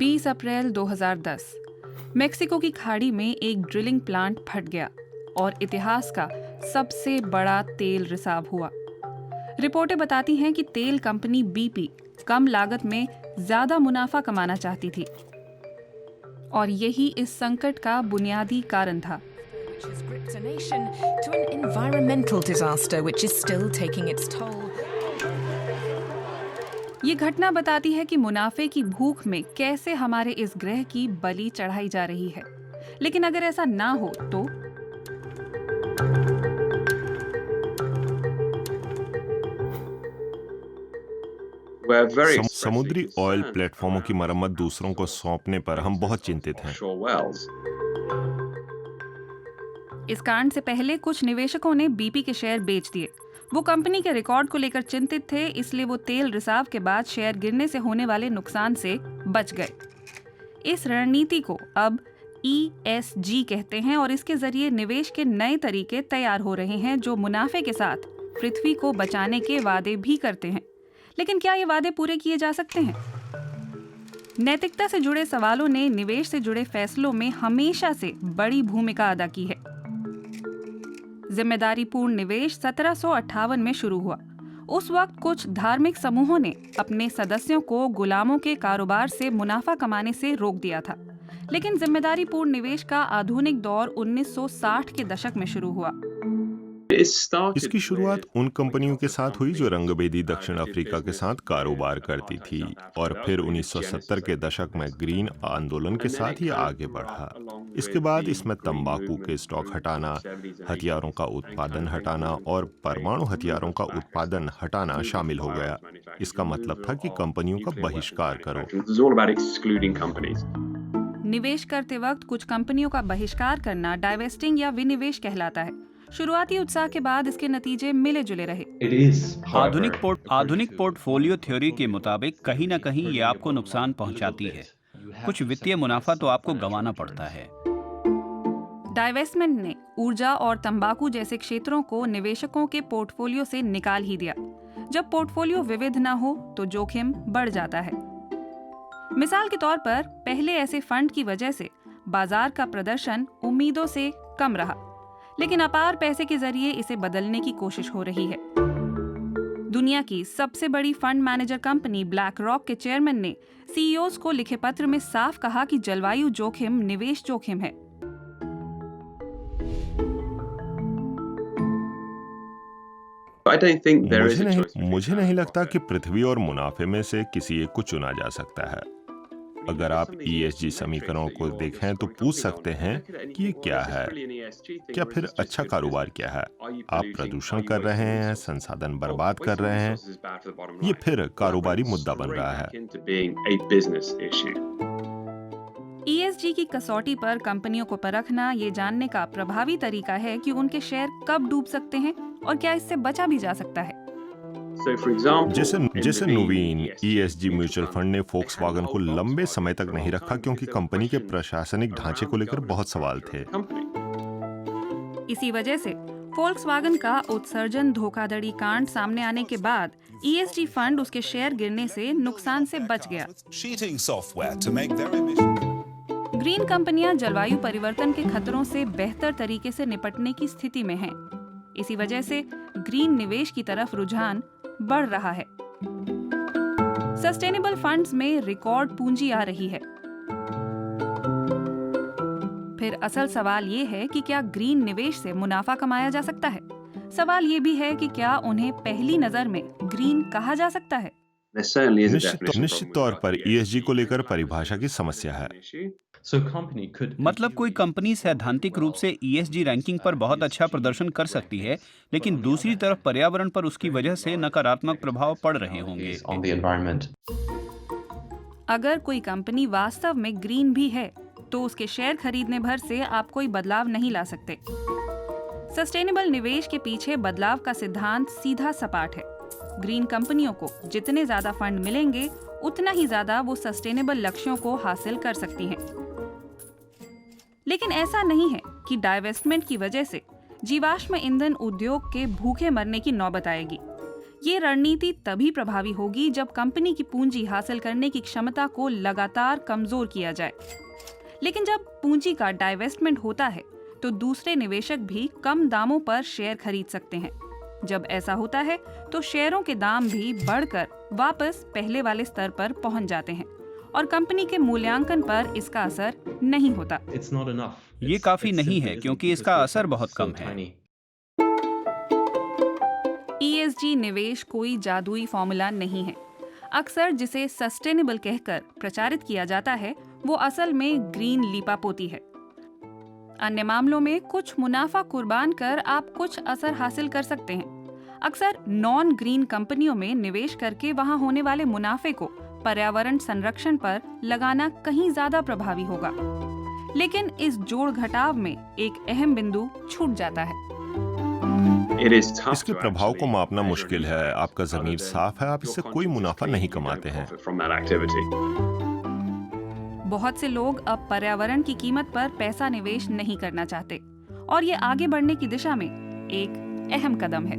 20 अप्रैल 2010 Mexico की खाड़ी में एक ड्रिलिंग प्लांट फट गया और इतिहास का सबसे बड़ा तेल रिसाव हुआ। रिपोर्टें बताती हैं कि तेल कंपनी बीपी कम लागत में ज्यादा मुनाफा कमाना चाहती थी और यही इस संकट का बुनियादी कारण था। ये घटना बताती है कि मुनाफे की भूख में कैसे हमारे इस ग्रह की बलि चढ़ाई जा रही है। लेकिन अगर ऐसा ना हो तो समुद्री ऑयल प्लेटफॉर्मों की मरम्मत दूसरों को सौंपने पर हम बहुत चिंतित हैं। इस कांड से पहले कुछ निवेशकों ने बीपी के शेयर बेच दिए। वो कंपनी के रिकॉर्ड को लेकर चिंतित थे, इसलिए वो तेल रिसाव के बाद शेयर गिरने से होने वाले नुकसान से बच गए। इस रणनीति को अब ESG कहते हैं और इसके जरिए निवेश के नए तरीके तैयार हो रहे हैं जो मुनाफे के साथ पृथ्वी को बचाने के वादे भी करते हैं। लेकिन क्या ये वादे पूरे किए जा सकते हैं? नैतिकता से जुड़े सवालों ने निवेश से जुड़े फैसलों में हमेशा से बड़ी भूमिका अदा की है। जिम्मेदारीपूर्ण निवेश 1758 में शुरू हुआ। उस वक्त कुछ धार्मिक समूहों ने अपने सदस्यों को गुलामों के कारोबार से मुनाफा कमाने से रोक दिया था। लेकिन जिम्मेदारीपूर्ण निवेश का आधुनिक दौर 1960 के दशक में शुरू हुआ। इसकी शुरुआत उन कंपनियों के साथ हुई जो रंगभेदी दक्षिण अफ्रीका के साथ कारोबार करती थी और फिर 1970 के दशक में ग्रीन आंदोलन के साथ ये आगे बढ़ा। इसके बाद इसमें तंबाकू के स्टॉक हटाना, हथियारों का उत्पादन हटाना और परमाणु हथियारों का उत्पादन हटाना शामिल हो गया। इसका मतलब था कि कंपनियों का बहिष्कार करो। निवेश करते वक्त कुछ कंपनियों का बहिष्कार करना डाइवेस्टिंग या विनिवेश कहलाता है। शुरुआती उत्साह के बाद इसके नतीजे मिले जुले रहे। आधुनिक पोर्टफोलियो थ्योरी के मुताबिक कहीं न कहीं ये आपको नुकसान पहुंचाती है। कुछ वित्तीय मुनाफा तो आपको गंवाना पड़ता है। डाइवेस्टमेंट ने ऊर्जा और तंबाकू जैसे क्षेत्रों को निवेशकों के पोर्टफोलियो से निकाल ही दिया। जब पोर्टफोलियो विविध न हो तो जोखिम बढ़ जाता है। मिसाल के तौर पर पहले ऐसे फंड की वजह से बाजार का प्रदर्शन उम्मीदों से कम रहा, लेकिन अपार पैसे के जरिए इसे बदलने की कोशिश हो रही है। दुनिया की सबसे बड़ी fund manager company black rock के चेयरमैन ने CEOs को लिखे पत्र में साफ कहा कि जलवायु जोखिम निवेश जोखिम है। मुझे नहीं लगता कि पृथ्वी और मुनाफे में से किसी एक को चुना जा सकता है। अगर आप ESG समीकरणों को देखें तो पूछ सकते हैं कि ये क्या है, क्या फिर अच्छा कारोबार क्या है? आप प्रदूषण कर रहे हैं, संसाधन बर्बाद कर रहे हैं, ये फिर कारोबारी मुद्दा बन रहा है। ESG की कसौटी पर कंपनियों को परखना ये जानने का प्रभावी तरीका है कि उनके शेयर कब डूब सकते हैं और क्या इससे बचा भी जा सकता है। जैसे नवीन ESG म्यूचुअल फंड ने फोक्सवागन को लंबे समय तक नहीं रखा क्योंकि कंपनी के प्रशासनिक ढांचे को लेकर बहुत सवाल थे। इसी वजह से फोक्सवागन का उत्सर्जन धोखाधड़ी कांड सामने आने के बाद ESG फंड उसके शेयर गिरने से नुकसान से बच गया। ग्रीन कंपनियां जलवायु परिवर्तन के खतरों से बेहतर तरीके से निपटने की स्थिति में हैं। इसी वजह से ग्रीन निवेश की तरफ रुझान बढ़ रहा है। सस्टेनेबल फंड्स में रिकॉर्ड पूंजी आ रही है। फिर असल सवाल ये है कि क्या ग्रीन निवेश से मुनाफा कमाया जा सकता है? सवाल ये भी है कि क्या उन्हें पहली नजर में ग्रीन कहा जा सकता है? निश्चित तौर पर ESG को लेकर परिभाषा की समस्या है। मतलब कोई कंपनी सैद्धांतिक रूप से ESG रैंकिंग पर बहुत अच्छा प्रदर्शन कर सकती है, लेकिन दूसरी तरफ पर्यावरण पर उसकी वजह से नकारात्मक प्रभाव पड़ रहे होंगे। अगर कोई कंपनी वास्तव में ग्रीन भी है तो उसके शेयर खरीदने भर से आप कोई बदलाव नहीं ला सकते। सस्टेनेबल निवेश के पीछे बदलाव का सिद्धांत सीधा सपाट है। ग्रीन कंपनियों को जितने ज्यादा फंड मिलेंगे उतना ही ज्यादा वो सस्टेनेबल लक्ष्यों को हासिल कर सकती हैं। लेकिन ऐसा नहीं है कि डाइवेस्टमेंट की वजह से जीवाश्म ईंधन उद्योग के भूखे मरने की नौबत आएगी। ये रणनीति तभी प्रभावी होगी जब कंपनी की पूंजी हासिल करने की क्षमता को लगातार कमजोर किया जाए। लेकिन जब पूंजी का डाइवेस्टमेंट होता है तो दूसरे निवेशक भी कम दामों पर शेयर खरीद सकते हैं। जब ऐसा होता है तो शेयरों के दाम भी बढ़कर वापस पहले वाले स्तर पर पहुंच जाते हैं और कंपनी के मूल्यांकन पर इसका असर नहीं होता। ये काफी नहीं है क्योंकि इसका असर बहुत कम है। ESG निवेश कोई जादुई फॉर्मूला नहीं है। अक्सर जिसे सस्टेनेबल कहकर प्रचारित किया जाता है वो असल में ग्रीन लीपापोती है। अन्य मामलों में कुछ मुनाफा कुर्बान कर आप कुछ असर हासिल कर सकते हैं। अक्सर नॉन ग्रीन कंपनियों में निवेश करके वहां होने वाले मुनाफे को पर्यावरण संरक्षण पर लगाना कहीं ज्यादा प्रभावी होगा। लेकिन इस जोड़ घटाव में एक अहम बिंदु छूट जाता है। इसके प्रभाव को मापना मुश्किल है। आपका ज़मीर साफ है, आप इससे कोई मुनाफा नहीं कमाते हैं। बहुत से लोग अब पर्यावरण की कीमत पर पैसा निवेश नहीं करना चाहते और ये आगे बढ़ने की दिशा में एक अहम कदम है।